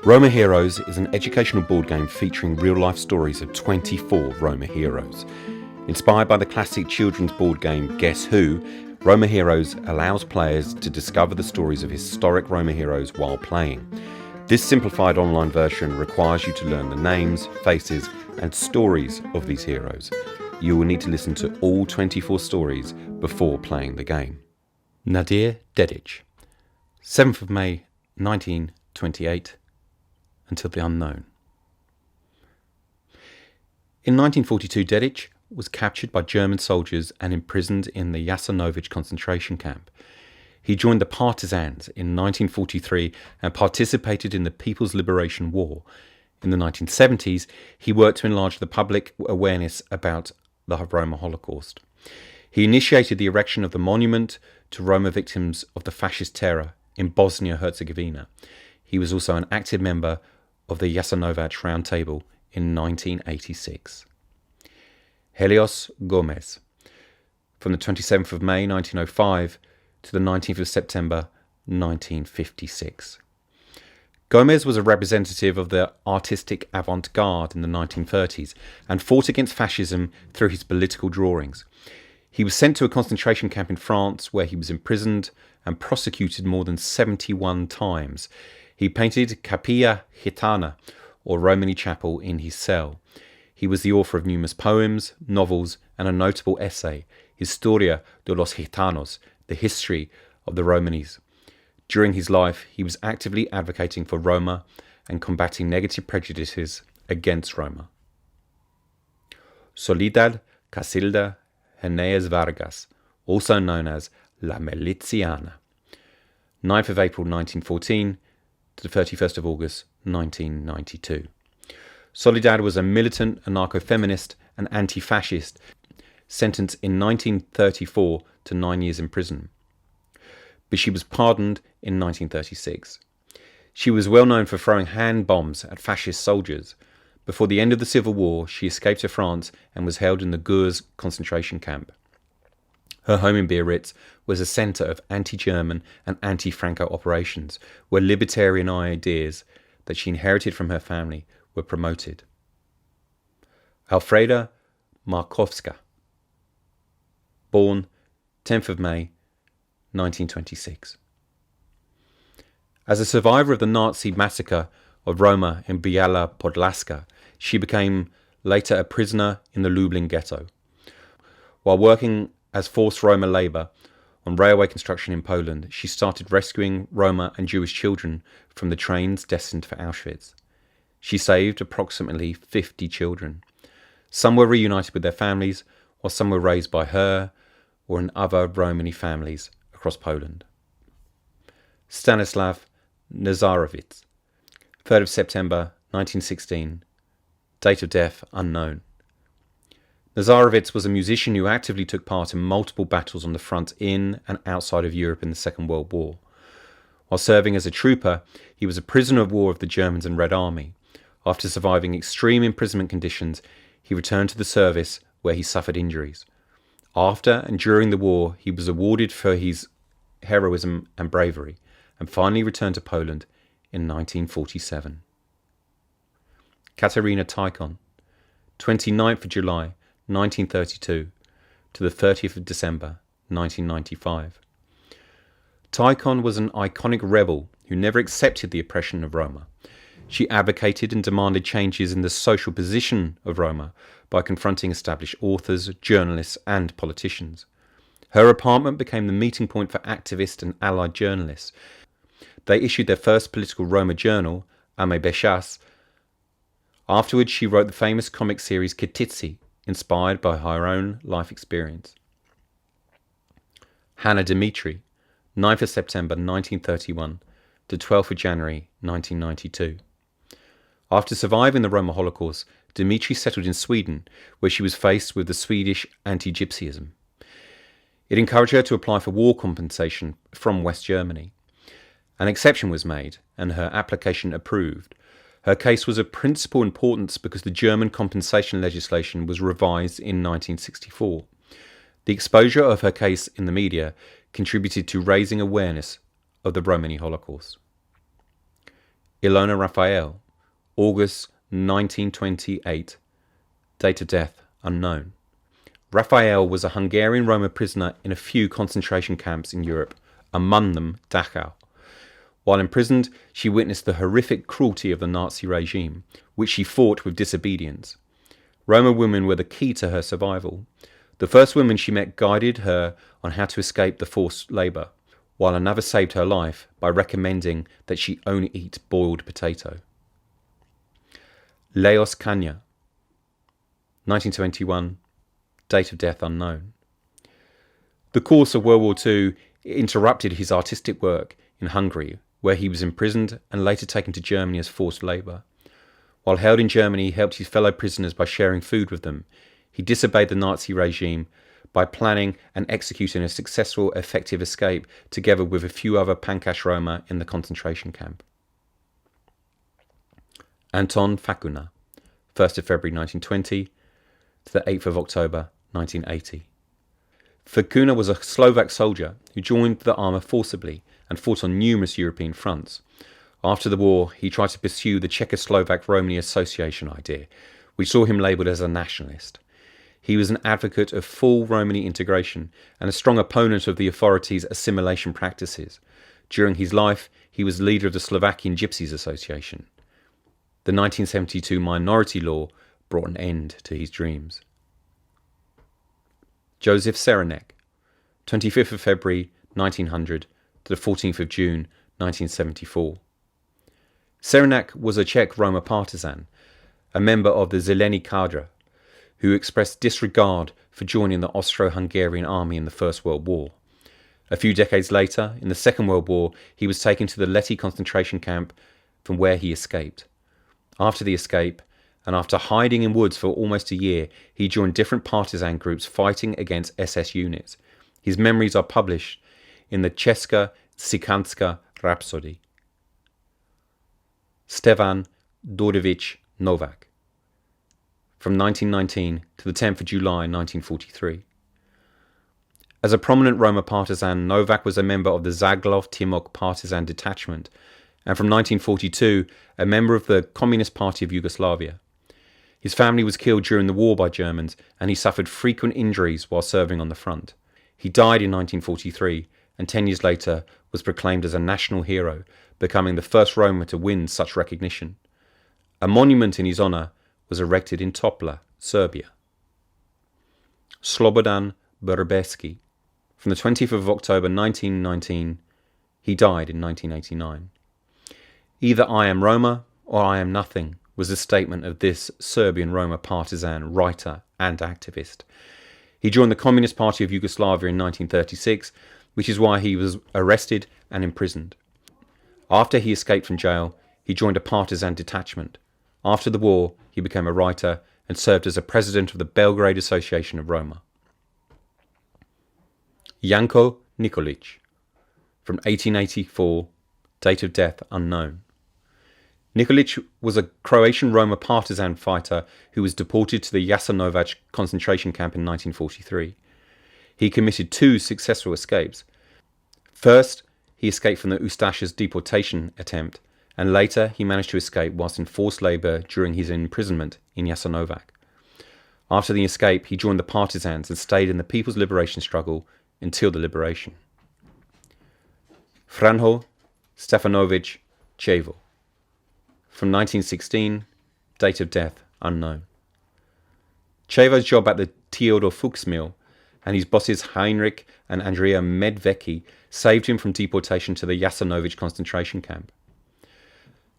Roma Heroes is an educational board game featuring real-life stories of 24 Roma heroes. Inspired by the classic children's board game Guess Who, Roma Heroes allows players to discover the stories of historic Roma heroes while playing. This simplified online version requires you to learn the names, faces, and stories of these heroes. You will need to listen to all 24 stories before playing the game. Nadir Dedić, 7th of May 1928, until the unknown. In 1942, Dedić was captured by German soldiers and imprisoned in the Jasenovac concentration camp. He joined the partisans in 1943 and participated in the People's Liberation War. In the 1970s, he worked to enlarge the public awareness about the Roma Holocaust. He initiated the erection of the monument to Roma victims of the fascist terror in Bosnia-Herzegovina. He was also an active member of the Jasenovac Round Table in 1986. Helios Gómez, from the 27th of May 1905 to the 19th of September 1956. Gómez was a representative of the artistic avant-garde in the 1930s and fought against fascism through his political drawings. He was sent to a concentration camp in France where he was imprisoned and prosecuted more than 71 times. He painted Capilla Gitana, or Romany Chapel, in his cell. He was the author of numerous poems, novels, and a notable essay, Historia de los Gitanos, the history of the Romanis. During his life, he was actively advocating for Roma and combating negative prejudices against Roma. Soledad, Casilda, Hernáez Vargas, also known as La Miliciana. 9th of April 1914 to the 31st of August 1992. Soledad was a militant anarcho-feminist and anti-fascist, sentenced in 1934 to 9 years in prison. But she was pardoned in 1936. She was well known for throwing hand bombs at fascist soldiers. Before the end of the Civil War, she escaped to France and was held in the Gurs concentration camp. Her home in Biarritz was a centre of anti-German and anti-Franco operations, where libertarian ideas that she inherited from her family were promoted. Alfreda Markowska, born 10th of May 1926. As a survivor of the Nazi massacre of Roma in Biała Podlaska, she became later a prisoner in the Lublin ghetto. While working as forced Roma labour on railway construction in Poland, she started rescuing Roma and Jewish children from the trains destined for Auschwitz. She saved approximately 50 children. Some were reunited with their families, while some were raised by her or in other Romani families across Poland. Stanisław Nazarewicz, 3rd of September 1916, date of death unknown. Nazarewicz was a musician who actively took part in multiple battles on the front in and outside of Europe in the Second World War. While serving as a trooper, he was a prisoner of war of the Germans and Red Army. After surviving extreme imprisonment conditions, he returned to the service where he suffered injuries. After and during the war, he was awarded for his heroism and bravery, and finally returned to Poland in 1947. Katarina Taikon, 29th of July 1932 to the 30th of December 1995. Taikon was an iconic rebel who never accepted the oppression of Roma. She advocated and demanded changes in the social position of Roma by confronting established authors, journalists, and politicians. Her apartment became the meeting point for activist and allied journalists. They issued their first political Roma journal, Ame Beshas. Afterwards, she wrote the famous comic series Kititsi, inspired by her own life experience. Hanna Dimitri, 9th of September 1931 to 12th of January 1992. After surviving the Roma Holocaust, Dimitri settled in Sweden, where she was faced with the Swedish anti-Gypsyism. It encouraged her to apply for war compensation from West Germany. An exception was made, and her application approved. Her case was of principal importance because the German compensation legislation was revised in 1964. The exposure of her case in the media contributed to raising awareness of the Romani Holocaust. Ilona Raffael, August 1928, date of death unknown. Raffael was a Hungarian Roma prisoner in a few concentration camps in Europe, among them Dachau. While imprisoned, she witnessed the horrific cruelty of the Nazi regime, which she fought with disobedience. Roma women were the key to her survival. The first woman she met guided her on how to escape the forced labour, while another saved her life by recommending that she only eat boiled potato. Leos Kanya, 1921, date of death unknown. The course of World War II interrupted his artistic work in Hungary, where he was imprisoned and later taken to Germany as forced labour. While held in Germany, he helped his fellow prisoners by sharing food with them. He disobeyed the Nazi regime by planning and executing a successful, effective escape together with a few other Pankash Roma in the concentration camp. Anton Facuna, 1st of February 1920 to the 8th of October 1980. Facuna was a Slovak soldier who joined the armour forcibly and fought on numerous European fronts. After the war, he tried to pursue the Czechoslovak Romani Association idea, which saw him labelled as a nationalist. He was an advocate of full Romani integration and a strong opponent of the authorities' assimilation practices. During his life, he was leader of the Slovakian Gypsies Association. The 1972 minority law brought an end to his dreams. Josef Serinek, 25th of February 1900 to the 14th of June 1974. Serinek was a Czech Roma partisan, a member of the Zelení Kadra, who expressed disregard for joining the Austro-Hungarian army in the First World War. A few decades later, in the Second World War, he was taken to the Lety concentration camp from where he escaped. After the escape, and after hiding in woods for almost a year, he joined different partisan groups fighting against SS units. His memories are published in the Česká cikánská Rhapsody. Stevan, Dordević, Novak. From 1919 to the 10th of July 1943. As a prominent Roma partisan, Novak was a member of the Zaglob Timok partisan detachment, and from 1942, a member of the Communist Party of Yugoslavia. His family was killed during the war by Germans, and he suffered frequent injuries while serving on the front. He died in 1943, and 10 years later was proclaimed as a national hero, becoming the first Roma to win such recognition. A monument in his honour was erected in Topla, Serbia. Slobodan Berberski. From the 20th of October 1919, he died in 1989. Either I am Roma or I am nothing was the statement of this Serbian Roma partisan, writer and activist. He joined the Communist Party of Yugoslavia in 1936, which is why he was arrested and imprisoned. After he escaped from jail, he joined a partisan detachment. After the war, he became a writer and served as a president of the Belgrade Association of Roma. Janko Nikolić, from 1884, date of death unknown. Nikolić was a Croatian Roma partisan fighter who was deported to the Jasenovac concentration camp in 1943. He committed 2 successful escapes. First, he escaped from the Ustaš's deportation attempt, and later he managed to escape whilst in forced labour during his imprisonment in Jasenovac. After the escape, he joined the partisans and stayed in the people's liberation struggle until the liberation. Franjo, Stevanović, Cevo. From 1916, date of death unknown. Cevo's job at the Theodor Fuchs mill and his bosses Heinrich and Andrea Medvecki saved him from deportation to the Jasenovac concentration camp.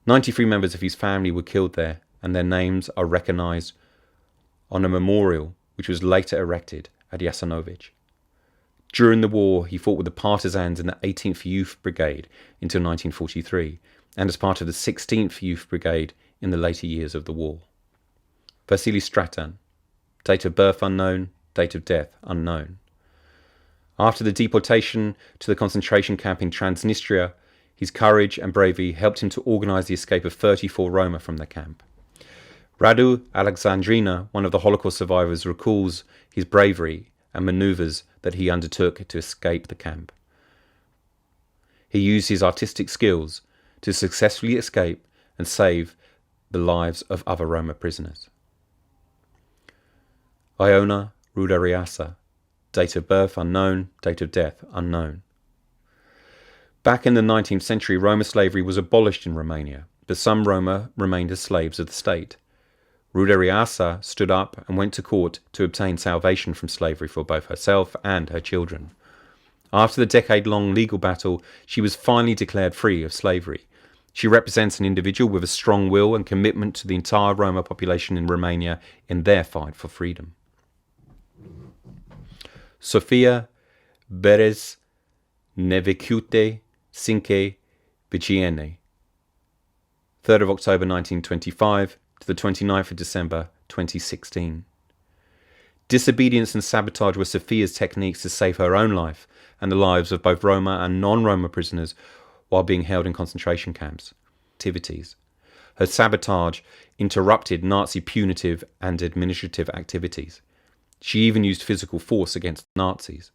93 members of his family were killed there, and their names are recognised on a memorial which was later erected at Jasenovac. During the war, he fought with the partisans in the 18th Youth Brigade until 1943, and as part of the 16th Youth Brigade in the later years of the war. Vasile Stratan, date of birth unknown, date of death unknown. After the deportation to the concentration camp in Transnistria, his courage and bravery helped him to organise the escape of 34 Roma from the camp. Radu Alexandrina, one of the Holocaust survivors, recalls his bravery and manoeuvres that he undertook to escape the camp. He used his artistic skills to successfully escape and save the lives of other Roma prisoners. Iona Rudariasa, date of birth unknown, date of death unknown. Back in the 19th century, Roma slavery was abolished in Romania, but some Roma remained as slaves of the state. Rudariasa stood up and went to court to obtain salvation from slavery for both herself and her children. After the decade-long legal battle, she was finally declared free of slavery. She represents an individual with a strong will and commitment to the entire Roma population in Romania in their fight for freedom. Zofija Beresneviciute-Sinkevičienė, 3rd of October 1925 to the 29th of December 2016. Disobedience and sabotage were Zofija's techniques to save her own life and the lives of both Roma and non-Roma prisoners while being held in concentration camps. Her sabotage interrupted Nazi punitive and administrative activities. She even used physical force against Nazis.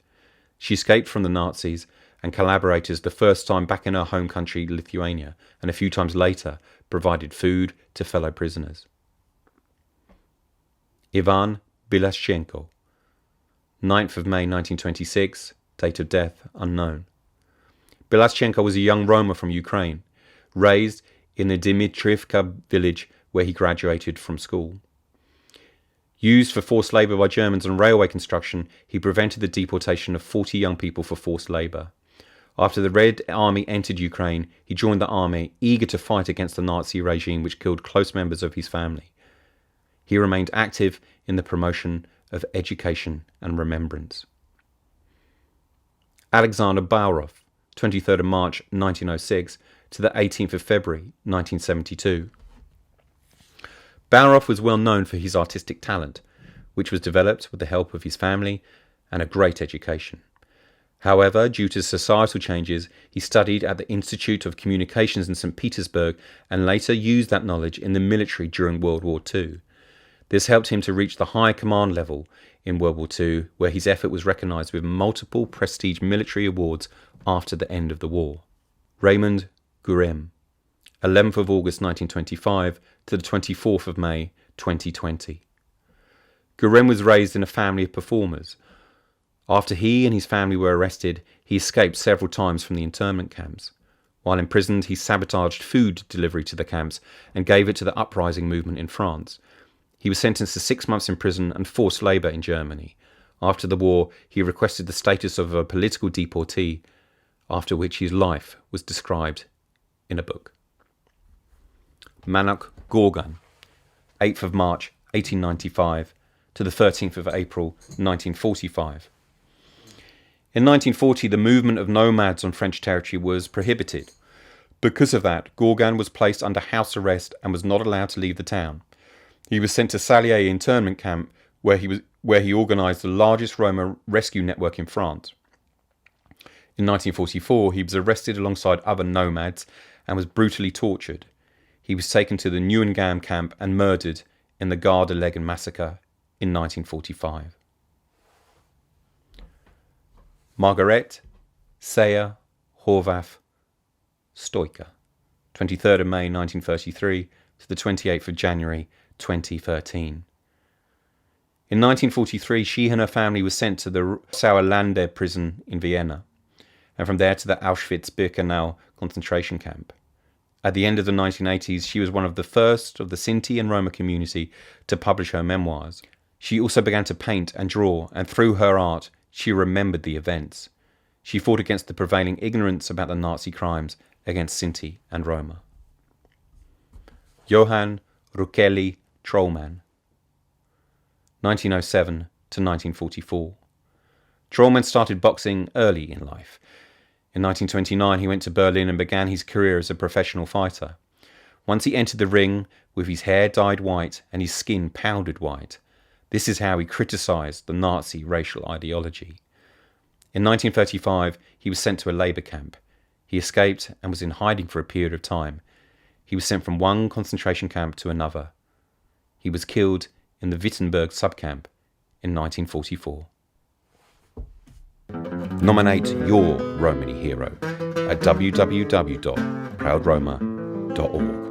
She escaped from the Nazis and collaborators the first time back in her home country, Lithuania, and a few times later provided food to fellow prisoners. Ivan Bilaschenko, 9th of May 1926, date of death unknown. Bilaschenko was a young Roma from Ukraine, raised in the Dmitrivka village where he graduated from school. Used for forced labour by Germans on railway construction, he prevented the deportation of 40 young people for forced labour. After the Red Army entered Ukraine, he joined the army, eager to fight against the Nazi regime which killed close members of his family. He remained active in the promotion of education and remembrance. Alexandr Baurov, 23rd of March 1906 to the 18th of February 1972. Baurov was well known for his artistic talent, which was developed with the help of his family and a great education. However, due to societal changes, he studied at the Institute of Communications in St. Petersburg and later used that knowledge in the military during World War II. This helped him to reach the high command level in World War II, where his effort was recognised with multiple prestige military awards after the end of the war. Raymond Gurem, 11th of August 1925 to the 24th of May 2020. Gurem was raised in a family of performers. After he and his family were arrested, he escaped several times from the internment camps. While imprisoned, he sabotaged food delivery to the camps and gave it to the uprising movement in France. He was sentenced to 6 months in prison and forced labour in Germany. After the war, he requested the status of a political deportee, after which his life was described in a book. Manoch Gorgan, 8th of March 1895 to the 13th of April 1945. In 1940, the movement of nomads on French territory was prohibited. Because of that, Gorgan was placed under house arrest and was not allowed to leave the town. He was sent to Salier internment camp, where he organised the largest Roma rescue network in France. In 1944, he was arrested alongside other nomads and was brutally tortured. He was taken to the Neuengamme camp and murdered in the Gare de Legen massacre in 1945. Margarete Ceija Horvath Stoka, 23rd of May 1933 to the 28th of January 2013. In 1943, she and her family were sent to the Sauerlande prison in Vienna, and from there to the Auschwitz-Birkenau concentration camp. At the end of the 1980s, she was one of the first of the Sinti and Roma community to publish her memoirs. She also began to paint and draw, and through her art, she remembered the events. She fought against the prevailing ignorance about the Nazi crimes against Sinti and Roma. Johann Rukeli Trollman, 1907 to 1944. Trollman started boxing early in life. In 1929, he went to Berlin and began his career as a professional fighter. Once he entered the ring, with his hair dyed white and his skin powdered white, this is how he criticised the Nazi racial ideology. In 1935, he was sent to a labour camp. He escaped and was in hiding for a period of time. He was sent from one concentration camp to another. He was killed in the Wittenberg subcamp in 1944. Nominate your Romany hero at www.proudroma.org.